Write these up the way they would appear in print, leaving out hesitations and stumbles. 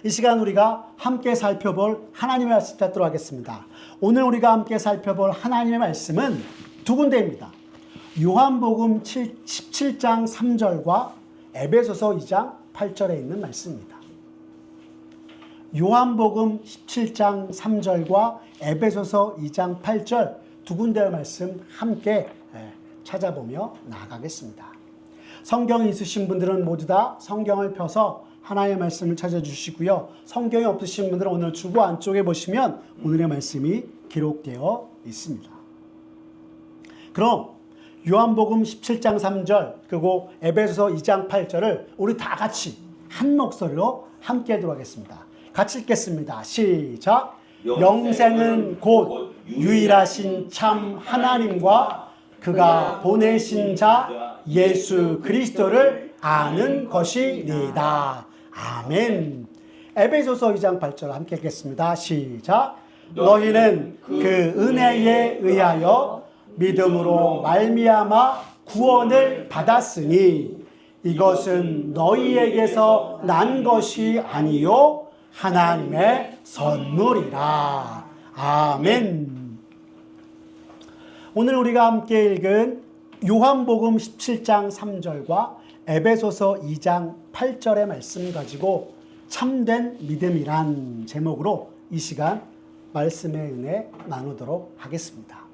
이 시간 우리가 함께 살펴볼 하나님의 말씀 찾도록 하겠습니다. 오늘 우리가 함께 살펴볼 하나님의 말씀은 두 군데입니다. 요한복음 17장 3절과 에베소서 2장 8절에 있는 말씀입니다. 요한복음 17장 3절과 에베소서 2장 8절 두 군데의 말씀 함께 찾아보며 나아가겠습니다. 성경이 있으신 분들은 모두 다 성경을 펴서 하나님의 말씀을 찾아주시고요. 성경이 없으신 분들은 오늘 주보 안쪽에 보시면 오늘의 말씀이 기록되어 있습니다. 그럼 요한복음 17장 3절 그리고 에베소서 2장 8절을 우리 다 같이 한 목소리로 함께 하도록 하겠습니다. 같이 읽겠습니다. 시작! 영생은 곧 유일하신 참 하나님과 그가 보내신 자 예수 그리스도를 아는 것이니이다. 아멘. 에베소서 2장 8절 함께 읽겠습니다. 시작. 너희는 그 은혜에 의하여 믿음으로 말미암아 구원을 받았으니 이것은 너희에게서 난 것이 아니요 하나님의 선물이라. 아멘. 오늘 우리가 함께 읽은 요한복음 17장 3절과 에베소서 2장 8절의 말씀 가지고 참된 믿음이란 제목으로 이 시간 말씀의 은혜 나누도록 하겠습니다.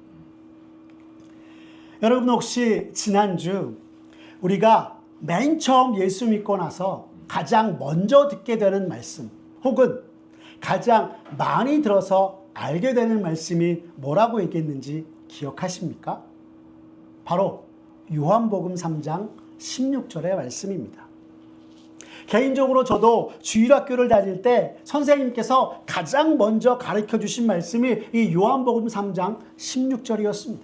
여러분 혹시 지난주 우리가 맨 처음 예수 믿고 나서 가장 먼저 듣게 되는 말씀 혹은 가장 많이 들어서 알게 되는 말씀이 뭐라고 얘기했는지 기억하십니까? 바로 요한복음 3장 16절의 말씀입니다. 개인적으로 저도 주일학교를 다닐 때 선생님께서 가장 먼저 가르쳐 주신 말씀이 이 요한복음 3장 16절이었습니다.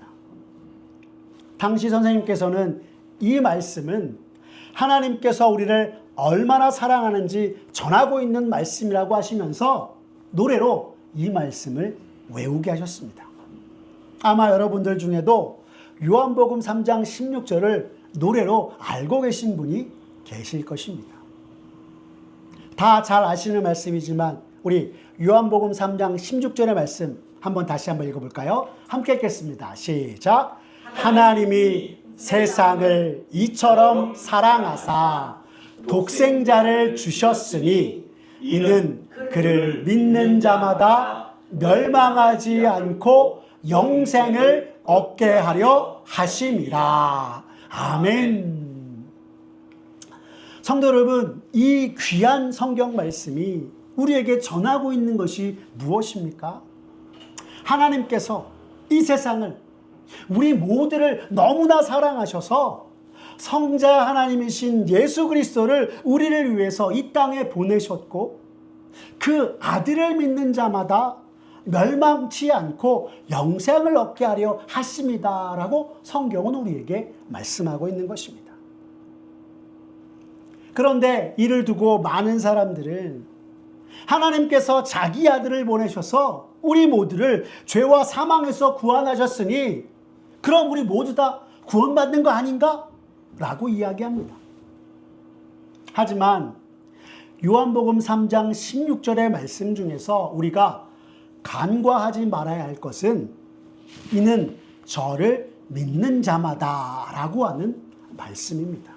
당시 선생님께서는 이 말씀은 하나님께서 우리를 얼마나 사랑하는지 전하고 있는 말씀이라고 하시면서 노래로 이 말씀을 외우게 하셨습니다. 아마 여러분들 중에도 요한복음 3장 16절을 노래로 알고 계신 분이 계실 것입니다. 다 잘 아시는 말씀이지만 우리 요한복음 3장 16절의 말씀 다시 한번 읽어볼까요? 함께 읽겠습니다. 시작. 하나님이 세상을 이처럼 사랑하사 독생자를 주셨으니 이는 그를 믿는 자마다 멸망하지 않고 영생을 얻게 하려 하심이라. 아멘. 성도 여러분, 이 귀한 성경 말씀이 우리에게 전하고 있는 것이 무엇입니까? 하나님께서 이 세상을 우리 모두를 너무나 사랑하셔서 성자 하나님이신 예수 그리스도를 우리를 위해서 이 땅에 보내셨고 그 아들을 믿는 자마다 멸망치 않고 영생을 얻게 하려 하십니다 라고 성경은 우리에게 말씀하고 있는 것입니다. 그런데 이를 두고 많은 사람들은 하나님께서 자기 아들을 보내셔서 우리 모두를 죄와 사망에서 구원하셨으니 그럼 우리 모두 다 구원받는 거 아닌가? 라고 이야기합니다. 하지만 요한복음 3장 16절의 말씀 중에서 우리가 간과하지 말아야 할 것은 이는 저를 믿는 자마다 라고 하는 말씀입니다.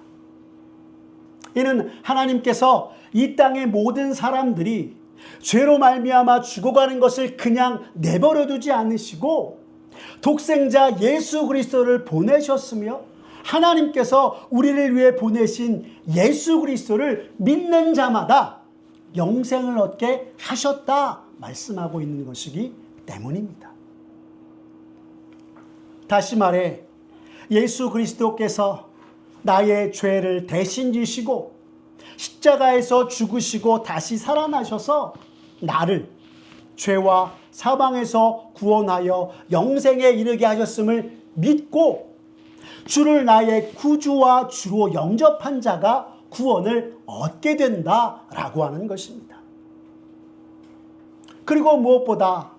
이는 하나님께서 이 땅의 모든 사람들이 죄로 말미암아 죽어가는 것을 그냥 내버려 두지 않으시고 독생자 예수 그리스도를 보내셨으며 하나님께서 우리를 위해 보내신 예수 그리스도를 믿는 자마다 영생을 얻게 하셨다 말씀하고 있는 것이기 때문입니다. 다시 말해 예수 그리스도께서 나의 죄를 대신 지시고 십자가에서 죽으시고 다시 살아나셔서 나를 죄와 사망에서 구원하여 영생에 이르게 하셨음을 믿고 주를 나의 구주와 주로 영접한 자가 구원을 얻게 된다라고 하는 것입니다. 그리고 무엇보다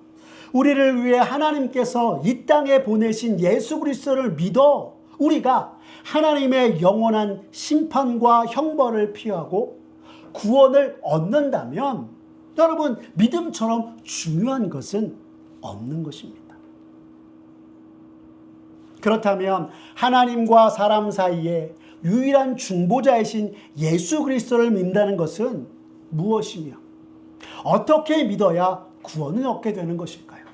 우리를 위해 하나님께서 이 땅에 보내신 예수 그리스도를 믿어 우리가 하나님의 영원한 심판과 형벌을 피하고 구원을 얻는다면 여러분, 믿음처럼 중요한 것은 없는 것입니다. 그렇다면 하나님과 사람 사이에 유일한 중보자이신 예수 그리스도를 믿는다는 것은 무엇이며 어떻게 믿어야 구원을 얻게 되는 것일까요?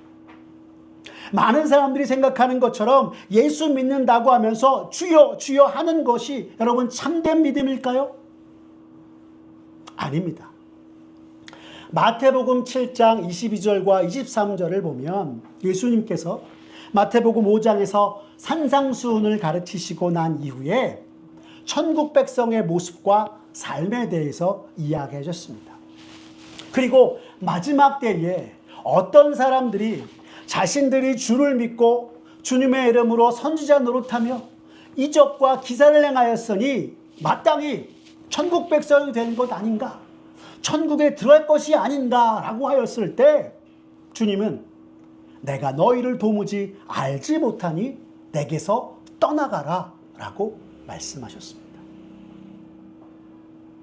많은 사람들이 생각하는 것처럼 예수 믿는다고 하면서 주여 주여 하는 것이 여러분 참된 믿음일까요? 아닙니다. 마태복음 7장 22절과 23절을 보면 예수님께서 마태복음 5장에서 산상수훈을 가르치시고 난 이후에 천국 백성의 모습과 삶에 대해서 이야기해 줬습니다. 그리고 마지막 때에 어떤 사람들이 자신들이 주를 믿고 주님의 이름으로 선지자 노릇하며 이적과 기사를 행하였으니 마땅히 천국 백성이 되는 것 아닌가? 천국에 들어갈 것이 아닌가? 라고 하였을 때 주님은 내가 너희를 도무지 알지 못하니 내게서 떠나가라 라고 말씀하셨습니다.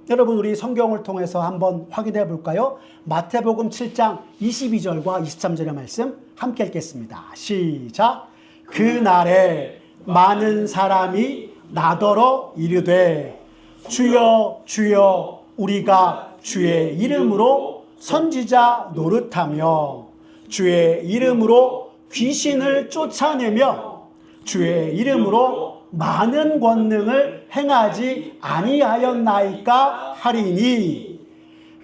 여러분, 우리 성경을 통해서 한번 확인해 볼까요? 마태복음 7장 22절과 23절의 말씀 함께 읽겠습니다. 시작. 그날에 많은 사람이 나더러 이르되 주여 주여 우리가 주의 이름으로 선지자 노릇하며 주의 이름으로 귀신을 쫓아내며 주의 이름으로 많은 권능을 행하지 아니하였나이까 하리니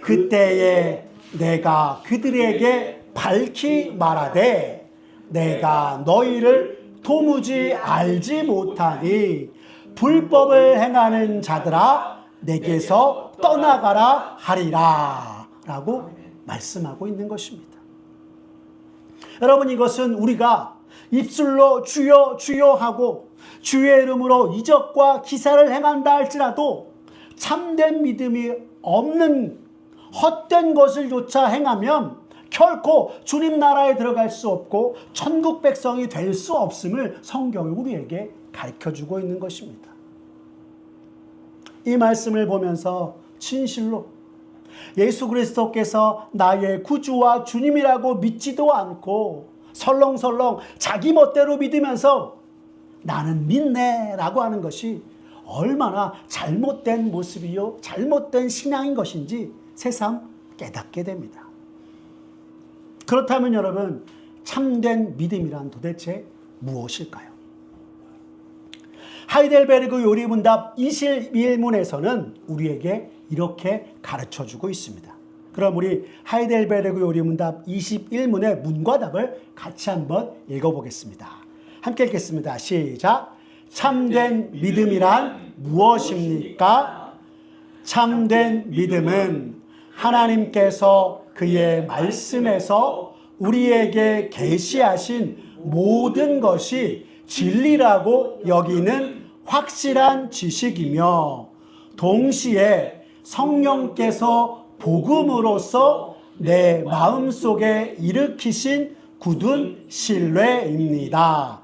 그때에 내가 그들에게 밝히 말하되 내가 너희를 도무지 알지 못하니 불법을 행하는 자들아 내게서 떠나가라 하리라 라고 말씀하고 있는 것입니다. 여러분, 이것은 우리가 입술로 주여 주여 하고 주의 이름으로 이적과 기사를 행한다 할지라도 참된 믿음이 없는 헛된 것을 조차 행하면 결코 주님 나라에 들어갈 수 없고 천국 백성이 될 수 없음을 성경이 우리에게 가르쳐주고 있는 것입니다. 이 말씀을 보면서 진실로 예수 그리스도께서 나의 구주와 주님이라고 믿지도 않고 설렁설렁 자기 멋대로 믿으면서 나는 믿네 라고 하는 것이 얼마나 잘못된 모습이요 잘못된 신앙인 것인지 새삼 깨닫게 됩니다. 그렇다면 여러분, 참된 믿음이란 도대체 무엇일까요? 하이델베르그 요리문답 21문에서는 우리에게 이렇게 가르쳐주고 있습니다. 그럼 우리 하이델베르그 요리문답 21문의 문과 답을 같이 한번 읽어보겠습니다. 함께 읽겠습니다. 시작. 참된 믿음이란 무엇입니까? 참된 믿음은 하나님께서 그의 말씀에서 우리에게 계시하신 모든 것이 진리라고 여기는 확실한 지식이며 동시에 성령께서 복음으로써 내 마음속에 일으키신 굳은 신뢰입니다.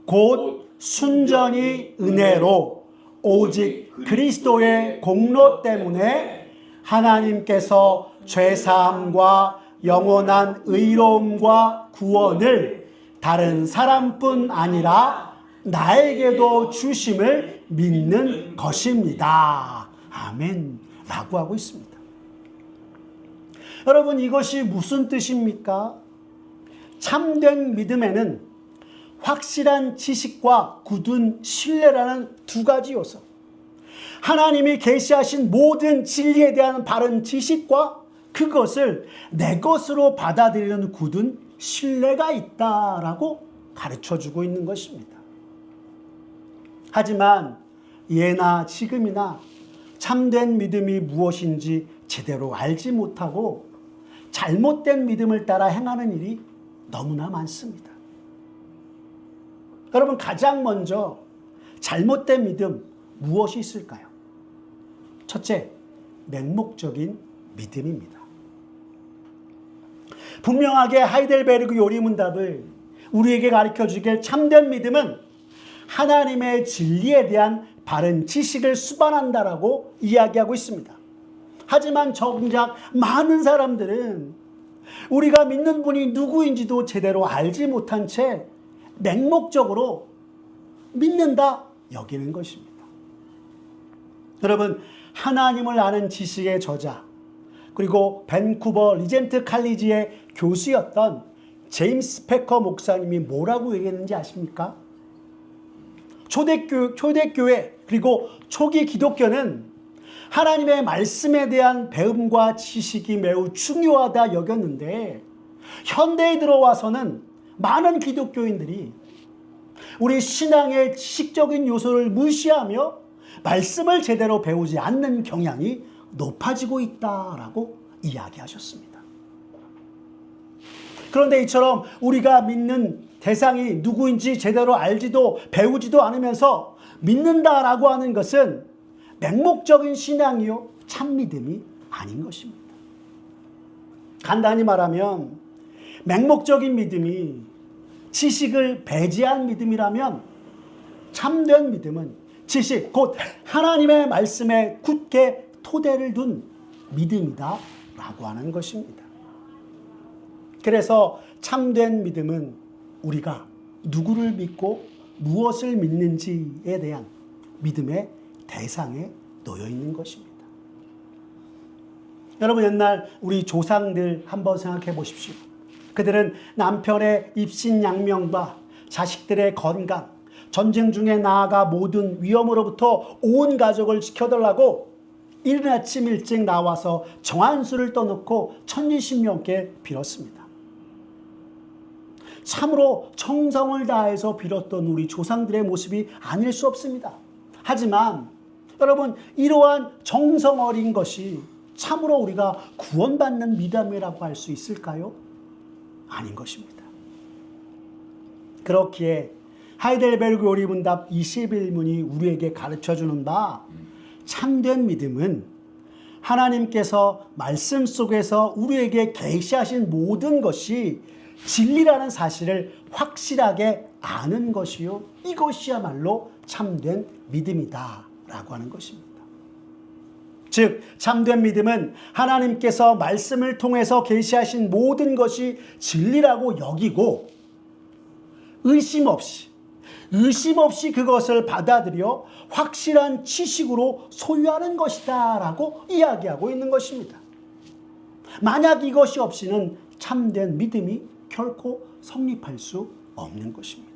곧 순전히 은혜로 오직 그리스도의 공로 때문에 하나님께서 죄사함과 영원한 의로움과 구원을 다른 사람뿐 아니라 나에게도 주심을 믿는 것입니다. 아멘. 라고 하고 있습니다. 여러분, 이것이 무슨 뜻입니까? 참된 믿음에는 확실한 지식과 굳은 신뢰라는 두 가지 요소, 하나님이 계시하신 모든 진리에 대한 바른 지식과 그것을 내 것으로 받아들이는 굳은 신뢰가 있다라고 가르쳐주고 있는 것입니다. 하지만 예나 지금이나 참된 믿음이 무엇인지 제대로 알지 못하고 잘못된 믿음을 따라 행하는 일이 너무나 많습니다. 여러분, 가장 먼저 잘못된 믿음 무엇이 있을까요? 첫째, 맹목적인 믿음입니다. 분명하게 하이델베르그 요리문답을 우리에게 가르쳐주길 참된 믿음은 하나님의 진리에 대한 바른 지식을 수반한다라고 이야기하고 있습니다. 하지만 정작 많은 사람들은 우리가 믿는 분이 누구인지도 제대로 알지 못한 채 맹목적으로 믿는다 여기는 것입니다. 여러분, 하나님을 아는 지식의 저자, 그리고 밴쿠버 리젠트 칼리지의 교수였던 제임스 패커 목사님이 뭐라고 얘기했는지 아십니까? 초대교회 그리고 초기 기독교는 하나님의 말씀에 대한 배움과 지식이 매우 중요하다 여겼는데, 현대에 들어와서는 많은 기독교인들이 우리 신앙의 지식적인 요소를 무시하며 말씀을 제대로 배우지 않는 경향이 높아지고 있다라고 이야기하셨습니다. 그런데 이처럼 우리가 믿는 대상이 누구인지 제대로 알지도 배우지도 않으면서 믿는다라고 하는 것은 맹목적인 신앙이요, 참 믿음이 아닌 것입니다. 간단히 말하면 맹목적인 믿음이 지식을 배제한 믿음이라면, 참된 믿음은 지식, 곧 하나님의 말씀에 굳게 토대를 둔 믿음이다 라고 하는 것입니다. 그래서 참된 믿음은 우리가 누구를 믿고 무엇을 믿는지에 대한 믿음의 대상에 놓여 있는 것입니다. 여러분, 옛날 우리 조상들 한번 생각해 보십시오. 그들은 남편의 입신양명과 자식들의 건강, 전쟁 중에 나아가 모든 위험으로부터 온 가족을 지켜달라고 이른 아침 일찍 나와서 정한수를 떠놓고 천리신명께 빌었습니다. 참으로 정성을 다해서 빌었던 우리 조상들의 모습이 아닐 수 없습니다. 하지만 여러분, 이러한 정성 어린 것이 참으로 우리가 구원받는 믿음이라고 할 수 있을까요? 아닌 것입니다. 그렇기에 하이델베르그 요리문답 21문이 우리에게 가르쳐주는 바, 참된 믿음은 하나님께서 말씀 속에서 우리에게 계시하신 모든 것이 진리라는 사실을 확실하게 아는 것이요, 이것이야말로 참된 믿음이다 라고 하는 것입니다. 즉, 참된 믿음은 하나님께서 말씀을 통해서 계시하신 모든 것이 진리라고 여기고 의심 없이 그것을 받아들여 확실한 지식으로 소유하는 것이다 라고 이야기하고 있는 것입니다. 만약 이것이 없이는 참된 믿음이 결코 성립할 수 없는 것입니다.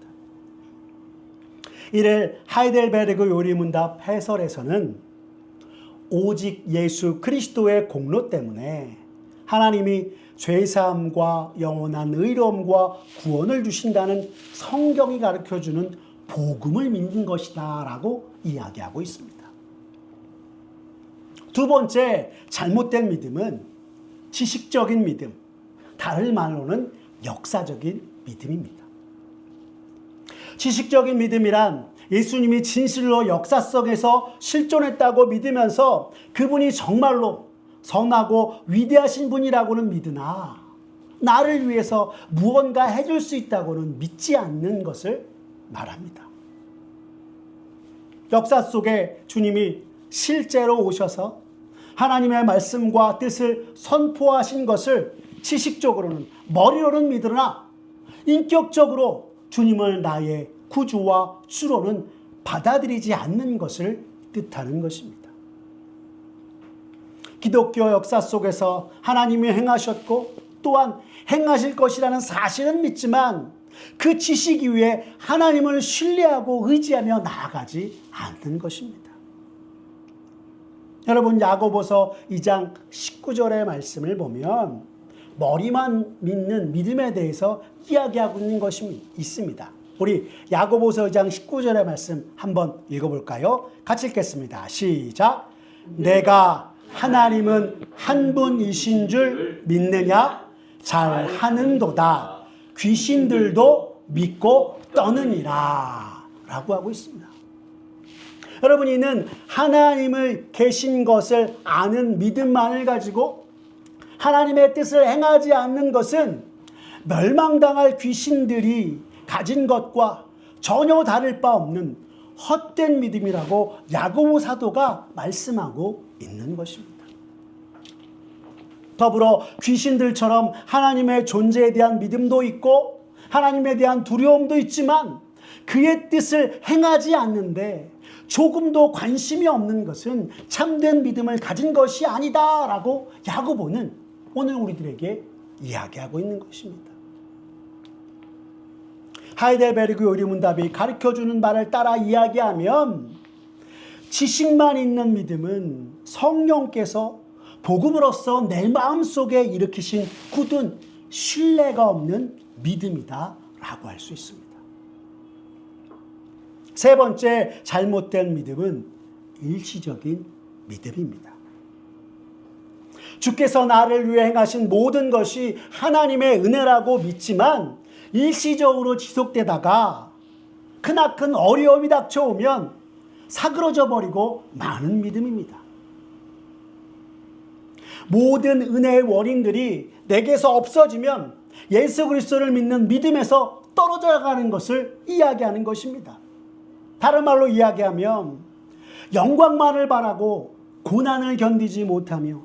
이를 하이델베르그 요리문답 해설에서는 오직 예수 그리스도의 공로 때문에 하나님이 죄사함과 영원한 의로움과 구원을 주신다는 성경이 가르쳐주는 복음을 믿는 것이다 라고 이야기하고 있습니다. 두 번째, 잘못된 믿음은 지식적인 믿음, 다른 말로는 역사적인 믿음입니다. 지식적인 믿음이란 예수님이 진실로 역사 속에서 실존했다고 믿으면서 그분이 정말로 선하고 위대하신 분이라고는 믿으나 나를 위해서 무언가 해줄 수 있다고는 믿지 않는 것을 말합니다. 역사 속에 주님이 실제로 오셔서 하나님의 말씀과 뜻을 선포하신 것을 지식적으로는, 머리로는 믿으나 인격적으로 주님을 나의 구주와 주로는 받아들이지 않는 것을 뜻하는 것입니다. 기독교 역사 속에서 하나님이 행하셨고 또한 행하실 것이라는 사실은 믿지만 그 지식 이후에 하나님을 신뢰하고 의지하며 나아가지 않는 것입니다. 여러분, 야고보서 2장 19절의 말씀을 보면 머리만 믿는 믿음에 대해서 이야기하고 있는 것이 있습니다. 우리 야고보서 2장 19절의 말씀 한번 읽어볼까요? 같이 읽겠습니다. 시작. 내가 하나님은 한 분이신 줄 믿느냐? 잘 하는도다. 귀신들도 믿고 떠느니라 라고 하고 있습니다. 여러분, 이는 하나님을 계신 것을 아는 믿음만을 가지고 하나님의 뜻을 행하지 않는 것은 멸망당할 귀신들이 가진 것과 전혀 다를 바 없는 헛된 믿음이라고 야고보 사도가 말씀하고 있는 것입니다. 더불어 귀신들처럼 하나님의 존재에 대한 믿음도 있고 하나님에 대한 두려움도 있지만 그의 뜻을 행하지 않는데 조금도 관심이 없는 것은 참된 믿음을 가진 것이 아니다라고 야고보는 오늘 우리들에게 이야기하고 있는 것입니다. 하이델베르그 요리문답이 가르쳐주는 바를 따라 이야기하면 지식만 있는 믿음은 성령께서 복음으로써 내 마음속에 일으키신 굳은 신뢰가 없는 믿음이다 라고 할 수 있습니다. 세 번째 잘못된 믿음은 일시적인 믿음입니다. 주께서 나를 위해 행하신 모든 것이 하나님의 은혜라고 믿지만 일시적으로 지속되다가 크나큰 어려움이 닥쳐오면 사그러져 버리고 마는 믿음입니다. 모든 은혜의 원인들이 내게서 없어지면 예수 그리스도를 믿는 믿음에서 떨어져 가는 것을 이야기하는 것입니다. 다른 말로 이야기하면 영광만을 바라고 고난을 견디지 못하며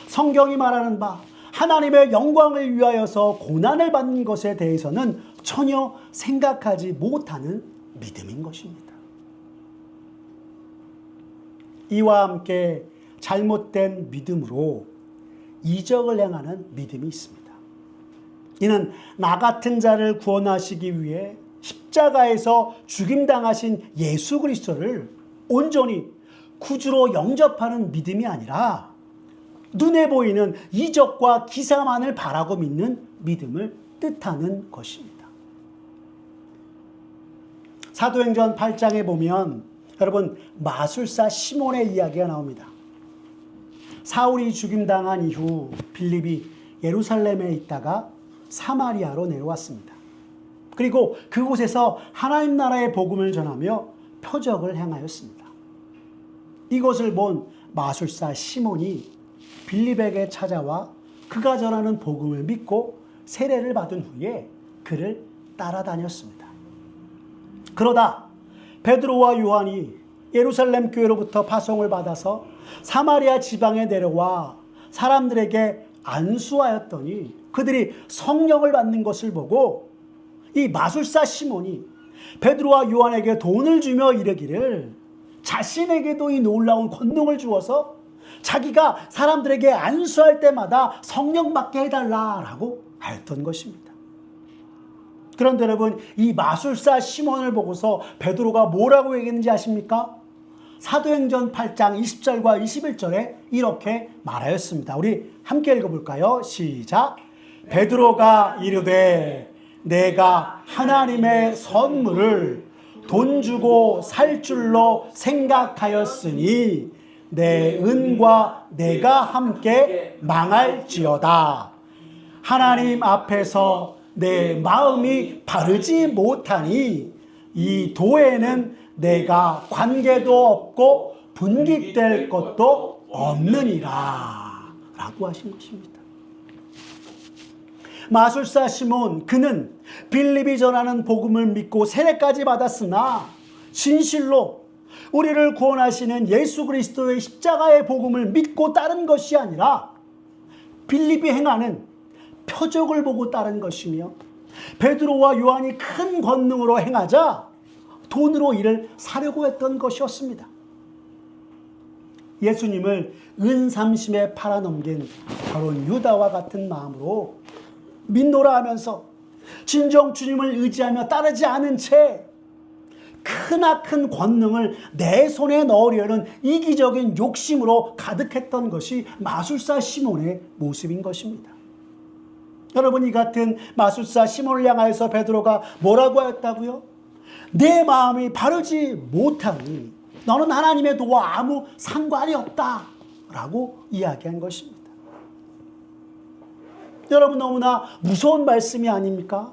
성경이 말하는 바 하나님의 영광을 위하여서 고난을 받는 것에 대해서는 전혀 생각하지 못하는 믿음인 것입니다. 이와 함께 잘못된 믿음으로 이적을 행하는 믿음이 있습니다. 이는 나 같은 자를 구원하시기 위해 십자가에서 죽임당하신 예수 그리스도를 온전히 구주로 영접하는 믿음이 아니라 눈에 보이는 이적과 기사만을 바라고 믿는 믿음을 뜻하는 것입니다. 사도행전 8장에 보면 여러분 마술사 시몬의 이야기가 나옵니다. 사울이 죽임당한 이후 빌립이 예루살렘에 있다가 사마리아로 내려왔습니다. 그리고 그곳에서 하나님 나라의 복음을 전하며 표적을 행하였습니다. 이것을 본 마술사 시몬이 빌립에게 찾아와 그가 전하는 복음을 믿고 세례를 받은 후에 그를 따라다녔습니다. 그러다 베드로와 요한이 예루살렘 교회로부터 파송을 받아서 사마리아 지방에 내려와 사람들에게 안수하였더니 그들이 성령을 받는 것을 보고 이 마술사 시몬이 베드로와 요한에게 돈을 주며 이르기를 자신에게도 이 놀라운 권능을 주어서 자기가 사람들에게 안수할 때마다 성령 받게 해달라라고 하였던 것입니다. 그런데 여러분 이 마술사 시몬을 보고서 베드로가 뭐라고 얘기했는지 아십니까? 사도행전 8장 20절과 21절에 이렇게 말하였습니다. 우리 함께 읽어볼까요? 시작. 베드로가 이르되 내가 하나님의 선물을 돈 주고 살 줄로 생각하였으니 내 은과 내가 함께 망할지어다. 하나님 앞에서 내 마음이 바르지 못하니 이 도에는 내가 관계도 없고 분깃될 것도 없느니라 라고 하신 것입니다. 마술사 시몬 그는 빌립이 전하는 복음을 믿고 세례까지 받았으나 진실로 우리를 구원하시는 예수 그리스도의 십자가의 복음을 믿고 따른 것이 아니라 빌립이 행하는 표적을 보고 따른 것이며 베드로와 요한이 큰 권능으로 행하자 돈으로 이를 사려고 했던 것이었습니다. 예수님을 은삼심에 팔아넘긴 결혼 유다와 같은 마음으로 믿노라 하면서 진정 주님을 의지하며 따르지 않은 채 크나큰 권능을 내 손에 넣으려는 이기적인 욕심으로 가득했던 것이 마술사 시몬의 모습인 것입니다. 여러분 이 같은 마술사 시몬을 향하여서 베드로가 뭐라고 하였다고요? 내 마음이 바르지 못하니 너는 하나님의 도와 아무 상관이 없다 라고 이야기한 것입니다. 여러분 너무나 무서운 말씀이 아닙니까?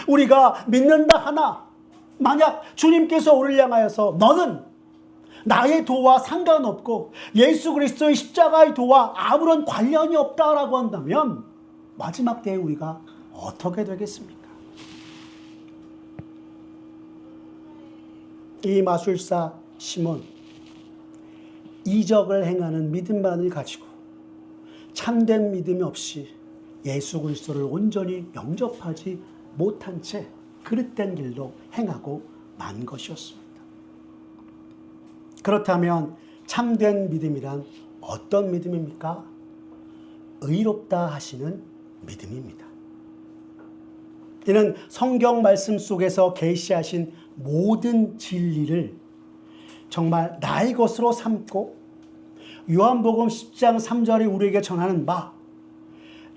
우리가 믿는다 하나 만약 주님께서 우리를 향하여서 너는 나의 도와 상관없고 예수 그리스도의 십자가의 도와 아무런 관련이 없다라고 한다면 마지막 때에 우리가 어떻게 되겠습니까? 이 마술사 시몬 이적을 행하는 믿음만을 가지고 참된 믿음이 없이 예수 그리스도를 온전히 영접하지 못한 채 그릇된 길로 행하고 만 것이었습니다. 그렇다면 참된 믿음이란 어떤 믿음입니까? 의롭다 하시는 믿음입니다. 이는 성경 말씀 속에서 계시하신 모든 진리를 정말 나의 것으로 삼고 요한복음 10장 3절이 우리에게 전하는 바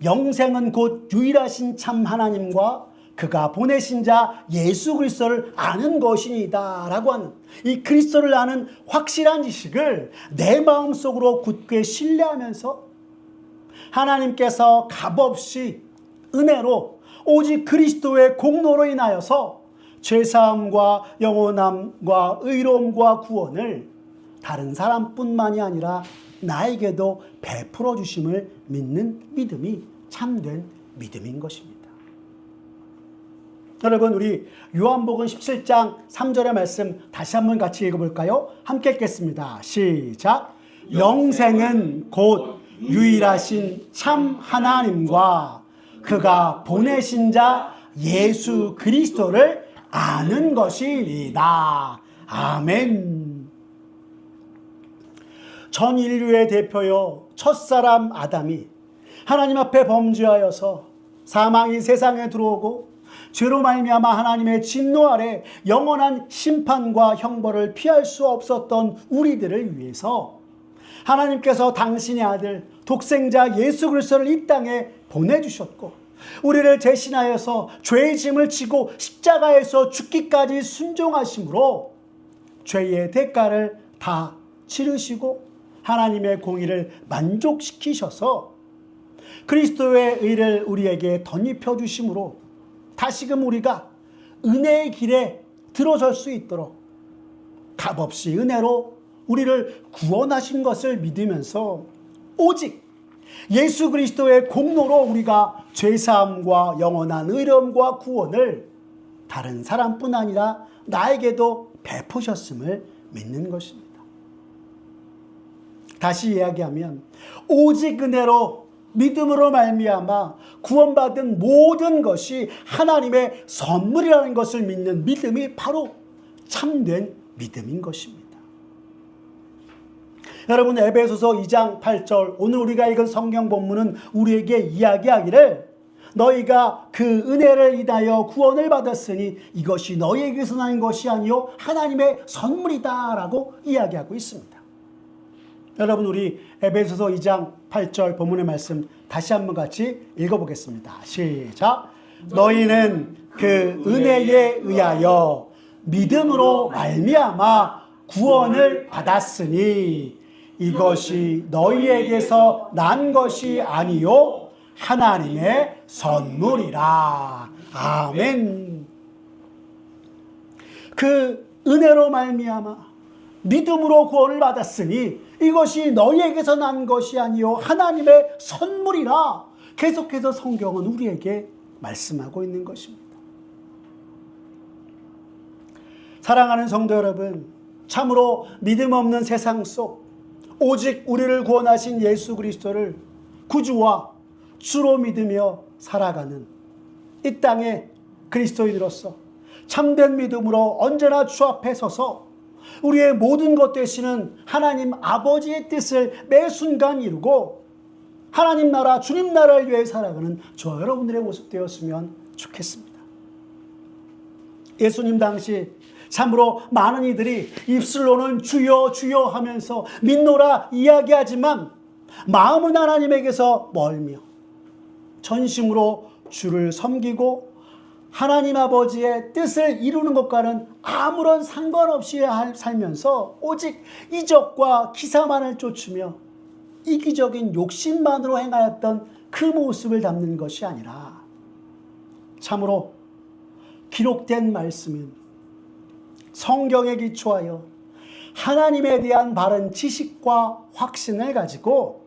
영생은 곧 유일하신 참 하나님과 그가 보내신 자 예수 그리스도를 아는 것이니이다 라고 하는 이 그리스도를 아는 확실한 지식을 내 마음속으로 굳게 신뢰하면서 하나님께서 값없이 은혜로 오직 그리스도의 공로로 인하여서 죄사함과 영원함과 의로움과 구원을 다른 사람뿐만이 아니라 나에게도 베풀어 주심을 믿는 믿음이 참된 믿음인 것입니다. 여러분, 우리 요한복음 17장 3절의 말씀 다시 한번 같이 읽어볼까요? 함께 읽겠습니다. 시작. 영생은 곧 유일하신 참 하나님과 그가 보내신 자 예수 그리스도를 아는 것이니이다. 아멘. 전 인류의 대표요 첫사람 아담이 하나님 앞에 범죄하여서 사망이 세상에 들어오고 죄로 말미암아 하나님의 진노 아래 영원한 심판과 형벌을 피할 수 없었던 우리들을 위해서 하나님께서 당신의 아들 독생자 예수 그리스도를 이 땅에 보내주셨고 우리를 대신하여서 죄의 짐을 지고 십자가에서 죽기까지 순종하심으로 죄의 대가를 다 치르시고 하나님의 공의를 만족시키셔서 그리스도의 의를 우리에게 덧입혀 주심으로 다시금 우리가 은혜의 길에 들어설 수 있도록 값없이 은혜로 우리를 구원하신 것을 믿으면서 오직 예수 그리스도의 공로로 우리가 죄사함과 영원한 의로움과 구원을 다른 사람뿐 아니라 나에게도 베푸셨음을 믿는 것입니다. 다시 이야기하면 오직 은혜로 믿음으로 말미암아 구원받은 모든 것이 하나님의 선물이라는 것을 믿는 믿음이 바로 참된 믿음인 것입니다. 여러분, 에베소서 2장 8절 오늘 우리가 읽은 성경 본문은 우리에게 이야기하기를 너희가 그 은혜를 인하여 구원을 받았으니 이것이 너희에게서 난 것이 아니요 하나님의 선물이다 라고 이야기하고 있습니다. 여러분, 우리 에베소서 2장 8절 본문의 말씀 다시 한번 같이 읽어보겠습니다. 시작. 너희는 그 은혜에 의하여 믿음으로 말미암아 구원을 받았으니 이것이 너희에게서 난 것이 아니요 하나님의 선물이라. 아멘. 그 은혜로 말미암아 믿음으로 구원을 받았으니 이것이 너희에게서 난 것이 아니요 하나님의 선물이라. 계속해서 성경은 우리에게 말씀하고 있는 것입니다. 사랑하는 성도 여러분, 참으로 믿음 없는 세상 속 오직 우리를 구원하신 예수 그리스도를 구주와 주로 믿으며 살아가는 이 땅의 그리스도인으로서 참된 믿음으로 언제나 주 앞에 서서 우리의 모든 것 되시는 하나님 아버지의 뜻을 매 순간 이루고 하나님 나라 주님 나라를 위해 살아가는 저와 여러분들의 모습 되었으면 좋겠습니다. 예수님 당시 참으로 많은 이들이 입술로는 주여 주여 하면서 믿노라 이야기하지만 마음은 하나님에게서 멀며 전심으로 주를 섬기고 하나님 아버지의 뜻을 이루는 것과는 아무런 상관없이 살면서 오직 이적과 기사만을 쫓으며 이기적인 욕심만으로 행하였던 그 모습을 담는 것이 아니라 참으로 기록된 말씀은 성경에 기초하여 하나님에 대한 바른 지식과 확신을 가지고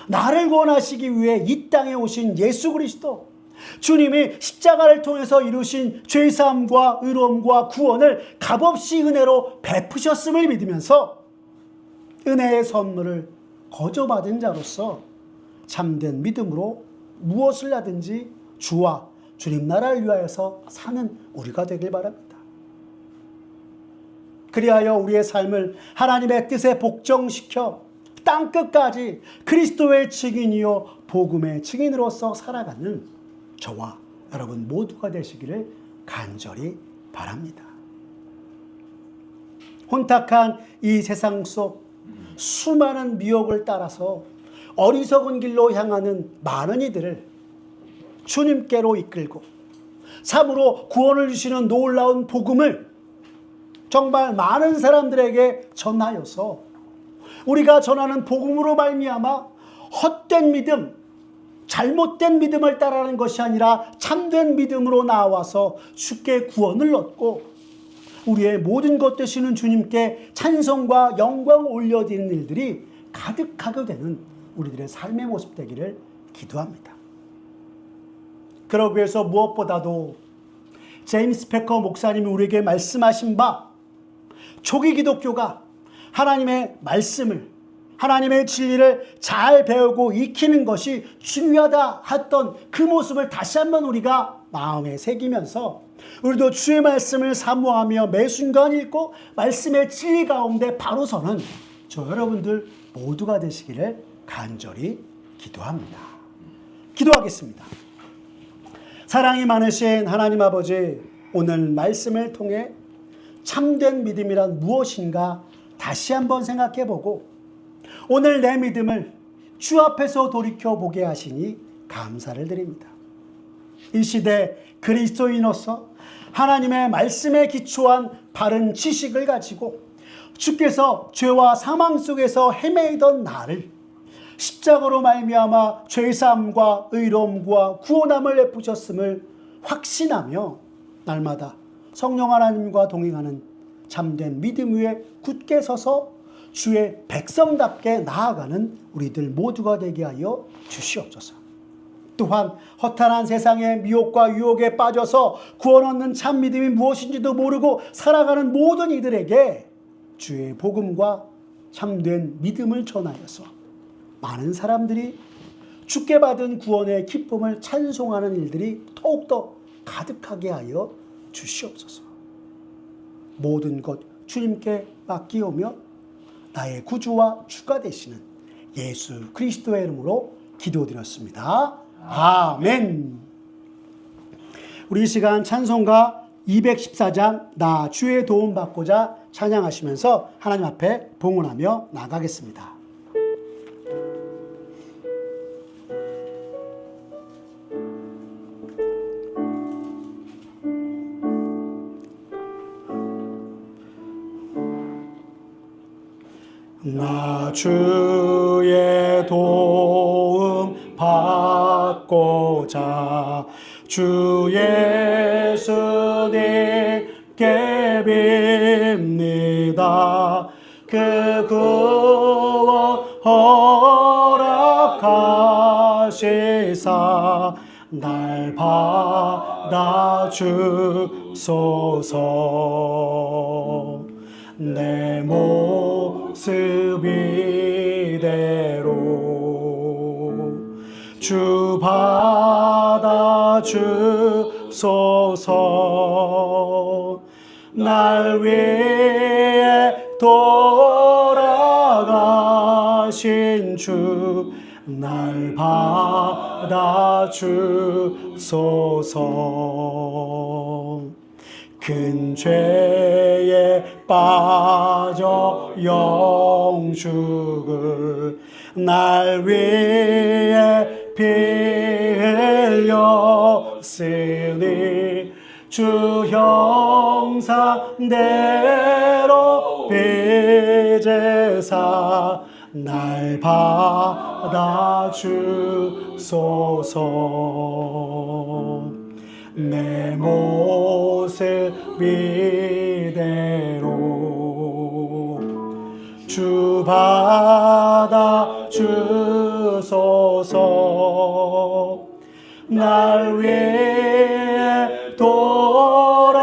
나를 구원하시기 위해 이 땅에 오신 예수 그리스도 주님이 십자가를 통해서 이루신 죄사함과 의로움과 구원을 값없이 은혜로 베푸셨음을 믿으면서 은혜의 선물을 거저받은 자로서 참된 믿음으로 무엇을 하든지 주와 주님 나라를 위하여서 사는 우리가 되길 바랍니다. 그리하여 우리의 삶을 하나님의 뜻에 복종시켜 땅끝까지 그리스도의 증인이요 복음의 증인으로서 살아가는 저와 여러분 모두가 되시기를 간절히 바랍니다. 혼탁한 이 세상 속 수많은 미혹을 따라서 어리석은 길로 향하는 많은 이들을 주님께로 이끌고 참으로 구원을 주시는 놀라운 복음을 정말 많은 사람들에게 전하여서 우리가 전하는 복음으로 말미암아 헛된 믿음, 잘못된 믿음을 따르는 것이 아니라 참된 믿음으로 나와서 주께 구원을 얻고 우리의 모든 것 되시는 주님께 찬송과 영광 올려드리는 일들이 가득하게 되는 우리들의 삶의 모습 되기를 기도합니다. 그러기 위해서 무엇보다도 제임스 패커 목사님이 우리에게 말씀하신 바 초기 기독교가 하나님의 말씀을 하나님의 진리를 잘 배우고 익히는 것이 중요하다 했던 그 모습을 다시 한번 우리가 마음에 새기면서 우리도 주의 말씀을 사모하며 매 순간 읽고 말씀의 진리 가운데 바로 서는 저 여러분들 모두가 되시기를 간절히 기도합니다. 기도하겠습니다. 사랑이 많으신 하나님 아버지, 오늘 말씀을 통해 참된 믿음이란 무엇인가 다시 한번 생각해보고 오늘 내 믿음을 주 앞에서 돌이켜보게 하시니 감사를 드립니다. 이 시대 그리스도인으로서 하나님의 말씀에 기초한 바른 지식을 가지고 주께서 죄와 사망 속에서 헤매이던 나를 십자가로 말미암아 죄사함과 의로움과 구원함을 베푸셨음을 확신하며 날마다 성령 하나님과 동행하는 참된 믿음 위에 굳게 서서 주의 백성답게 나아가는 우리들 모두가 되게 하여 주시옵소서. 또한 허탄한 세상의 미혹과 유혹에 빠져서 구원 얻는 참 믿음이 무엇인지도 모르고 살아가는 모든 이들에게 주의 복음과 참된 믿음을 전하여서 많은 사람들이 주께 받은 구원의 기쁨을 찬송하는 일들이 더욱더 가득하게 하여 주시옵소서. 모든 것 주님께 맡기오며 나의 구주와 주가 되시는 예수 그리스도의 이름으로 기도드렸습니다. 아멘. 우리 이 시간 찬송가 214장 나 주의 도움 받고자 찬양하시면서 하나님 앞에 봉헌하며 나가겠습니다. 나 주의 도움 받고자 주 예수님께 빕니다. 그 구원 허락하시사 날 받아주소서. 내 모습 이대로 주 받아주소서. 날 위해 돌아가신 주 날 받아주소서. 큰 죄에 빠져 영죽을 날 위해 피 흘렸으니 주 형상대로 빚으사 날 받아주소서. 내 모습 이대로 주 받아주소서. 날 위해 돌아가신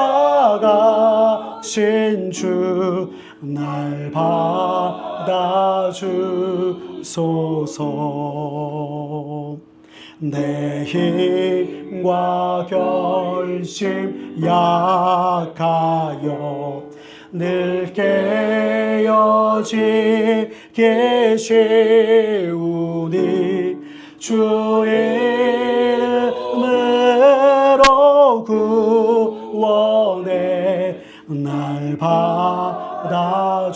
주 날 받아주소서. 주소서. 내 힘과 결심 약하여 늘 깨어지게 세우니 주 이름으로 구원해 날 받아주소서.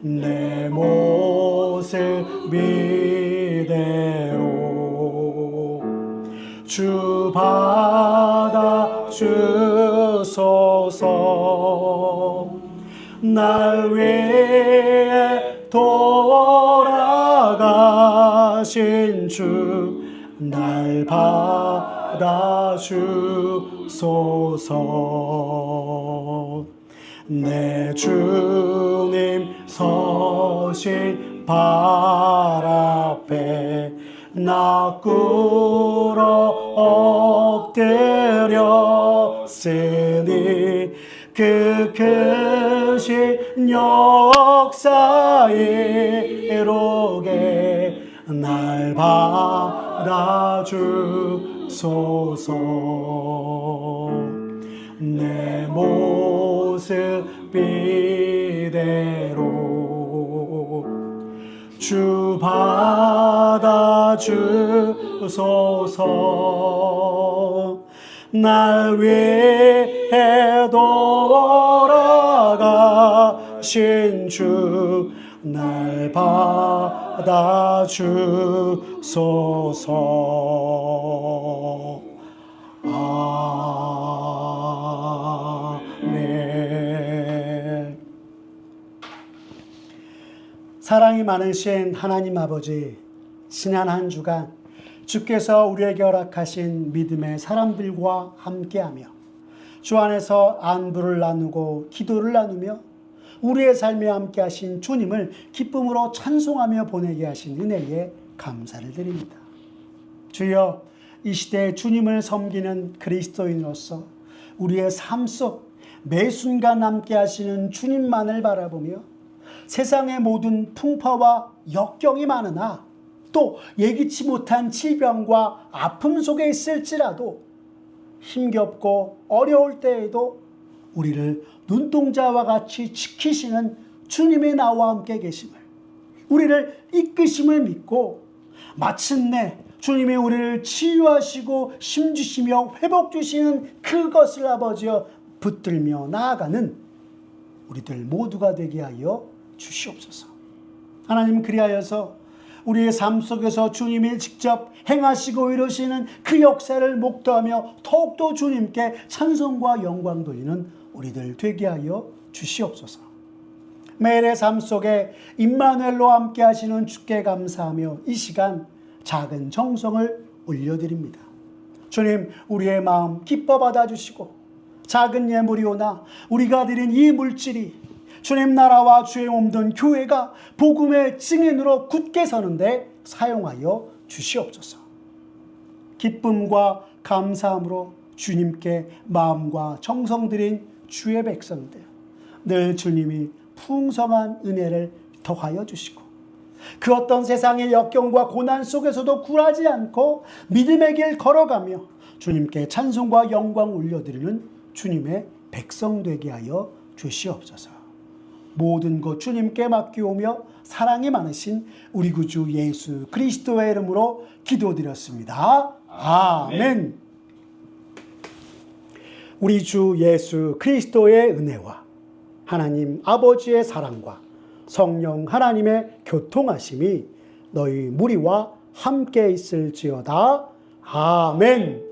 내 모습 이대로 주 받아주소서. 날 위해 돌아가신 주 날 받아주소서. 내 주님 서신 발 앞에 나 꿇어 엎드렸으니 그 크신 역사 이루게 날 받아주소서. 내 모습 이대로 주 받아주소서. 날 위해 돌아가신 주 날 받아주소서. 아멘. 사랑이 많으신 하나님 아버지, 지난 한 주간 주께서 우리에게 허락하신 믿음의 사람들과 함께하며 주 안에서 안부를 나누고 기도를 나누며 우리의 삶에 함께하신 주님을 기쁨으로 찬송하며 보내게 하신 은혜에 감사를 드립니다. 주여, 이 시대에 주님을 섬기는 그리스도인으로서 우리의 삶 속 매 순간 함께 하시는 주님만을 바라보며 세상의 모든 풍파와 역경이 많으나 또 예기치 못한 질병과 아픔 속에 있을지라도 힘겹고 어려울 때에도 우리를 눈동자와 같이 지키시는 주님의 나와 함께 계심을, 우리를 이끄심을 믿고 마침내 주님이 우리를 치유하시고 힘주시며 회복 주시는 그것을 아버지여 붙들며 나아가는 우리들 모두가 되게 하여 주시옵소서. 하나님, 그리하여서 우리의 삶 속에서 주님이 직접 행하시고 이루시는 그 역사를 목도하며 더욱더 주님께 찬송과 영광 돌리는 우리들 되게 하여 주시옵소서. 매일의 삶 속에 임마누엘로 함께 하시는 주께 감사하며 이 시간 작은 정성을 올려드립니다. 주님, 우리의 마음 기뻐 받아주시고 작은 예물이오나 우리가 드린 이 물질이 주님 나라와 주의 몸된 교회가 복음의 증인으로 굳게 서는데 사용하여 주시옵소서. 기쁨과 감사함으로 주님께 마음과 정성 드린 주의 백성들, 늘 주님이 풍성한 은혜를 더하여 주시고 그 어떤 세상의 역경과 고난 속에서도 굴하지 않고 믿음의 길 걸어가며 주님께 찬송과 영광 올려드리는 주님의 백성 되게 하여 주시옵소서. 모든 것 주님께 맡기오며 사랑이 많으신 우리 구주 예수 그리스도의 이름으로 기도드렸습니다. 아멘. 우리 주 예수 그리스도의 은혜와 하나님 아버지의 사랑과 성령 하나님의 교통하심이 너희 무리와 함께 있을지어다. 아멘.